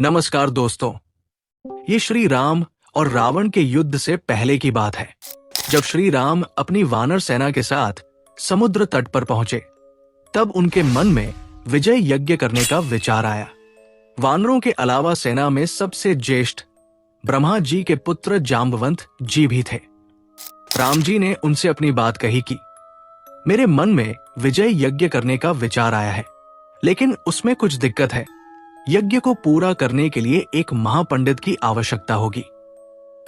नमस्कार दोस्तों। ये श्री राम और रावण के युद्ध से पहले की बात है, जब श्री राम अपनी वानर सेना के साथ समुद्र तट पर पहुंचे। तब उनके मन में विजय यज्ञ करने का विचार आया। वानरों के अलावा सेना में सबसे ज्येष्ठ ब्रह्मा जी के पुत्र जाम्बवंत जी भी थे। राम जी ने उनसे अपनी बात कही कि मेरे मन में विजय यज्ञ करने का विचार आया है, लेकिन उसमें कुछ दिक्कत है। यज्ञ को पूरा करने के लिए एक महापंडित की आवश्यकता होगी,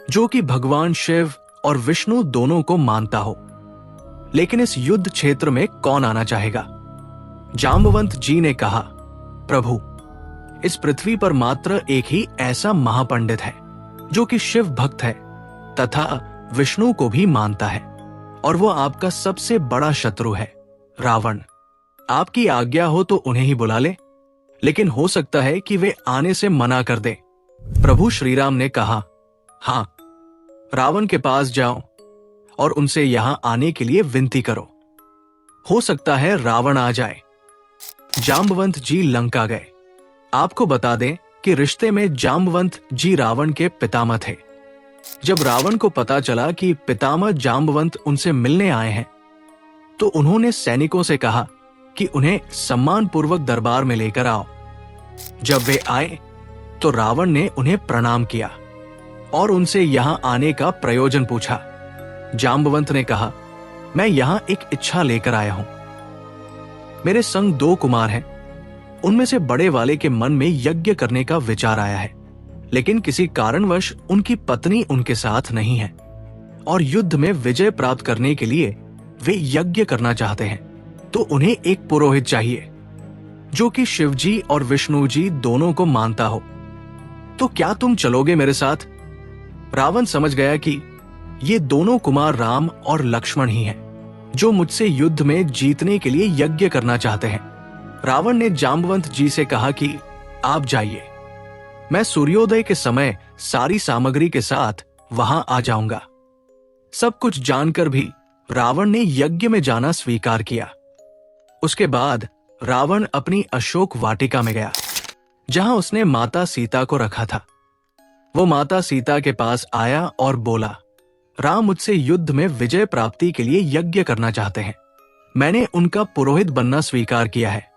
जो कि भगवान शिव और विष्णु दोनों को मानता हो। लेकिन इस युद्ध क्षेत्र में कौन आना चाहेगा? जाम्बवंत जी ने कहा, प्रभु, इस पृथ्वी पर मात्र एक ही ऐसा महापंडित है जो कि शिव भक्त है तथा विष्णु को भी मानता है, और वो आपका सबसे बड़ा शत्रु है, रावण। आपकी आज्ञा हो तो उन्हें ही बुला ले, लेकिन हो सकता है कि वे आने से मना कर दें। प्रभु श्रीराम ने कहा, हां, रावण के पास जाओ और उनसे यहां आने के लिए विनती करो। हो सकता है रावण आ जाए। जाम्बवंत जी लंका गए। आपको बता दें कि रिश्ते में जाम्बवंत जी रावण के पितामह थे। जब रावण को पता चला कि पितामह जाम्बवंत उनसे मिलने आए हैं, तो उन्होंने सैनिकों से कहा कि उन्हें सम्मानपूर्वक दरबार में लेकर आओ। जब वे आए तो रावण ने उन्हें प्रणाम किया और उनसे यहां आने का प्रयोजन पूछा। जाम्बवंत ने कहा, मैं यहां एक इच्छा लेकर आया हूं। मेरे संग 2 कुमार हैं। उनमें से बड़े वाले के मन में यज्ञ करने का विचार आया है, लेकिन किसी कारणवश उनकी पत्नी उनके साथ नहीं है और युद्ध में विजय प्राप्त करने के लिए वे यज्ञ करना चाहते हैं। तो उन्हें एक पुरोहित चाहिए जो कि शिवजी और विष्णु जी दोनों को मानता हो। तो क्या तुम चलोगे मेरे साथ? रावण समझ गया कि ये दोनों कुमार राम और लक्ष्मण ही हैं, जो मुझसे युद्ध में जीतने के लिए यज्ञ करना चाहते हैं। रावण ने जाम्बवंत जी से कहा कि आप जाइए, मैं सूर्योदय के समय सारी सामग्री के साथ वहां आ जाऊंगा। सब कुछ जानकर भी रावण ने यज्ञ में जाना स्वीकार किया। उसके बाद रावण अपनी अशोक वाटिका में गया, जहां उसने माता सीता को रखा था। वो माता सीता के पास आया और बोला, राम मुझसे युद्ध में विजय प्राप्ति के लिए यज्ञ करना चाहते हैं। मैंने उनका पुरोहित बनना स्वीकार किया है।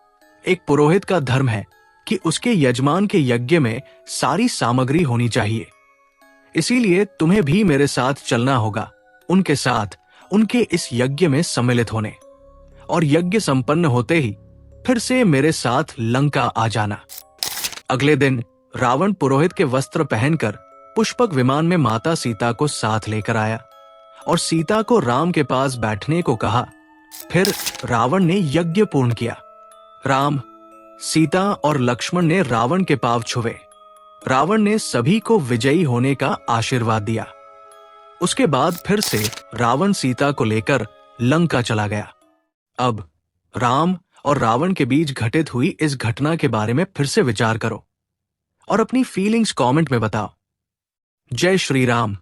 एक पुरोहित का धर्म है कि उसके यजमान के यज्ञ में सारी सामग्री होनी चाहिए। इसीलिए तुम्हें भी मेरे साथ चलना होगा, उनके साथ उनके इस यज्ञ में सम्मिलित होने, और यज्ञ संपन्न होते ही फिर से मेरे साथ लंका आ जाना। अगले दिन रावण पुरोहित के वस्त्र पहनकर पुष्पक विमान में माता सीता को साथ लेकर आया और सीता को राम के पास बैठने को कहा। फिर रावण ने यज्ञ पूर्ण किया। राम, सीता और लक्ष्मण ने रावण के पांव छुए। रावण ने सभी को विजयी होने का आशीर्वाद दिया। उसके बाद फिर से रावण सीता को लेकर लंका चला गया। अब राम और रावण के बीच घटित हुई इस घटना के बारे में फिर से विचार करो और अपनी फीलिंग्स कमेंट में बताओ। जय श्री राम।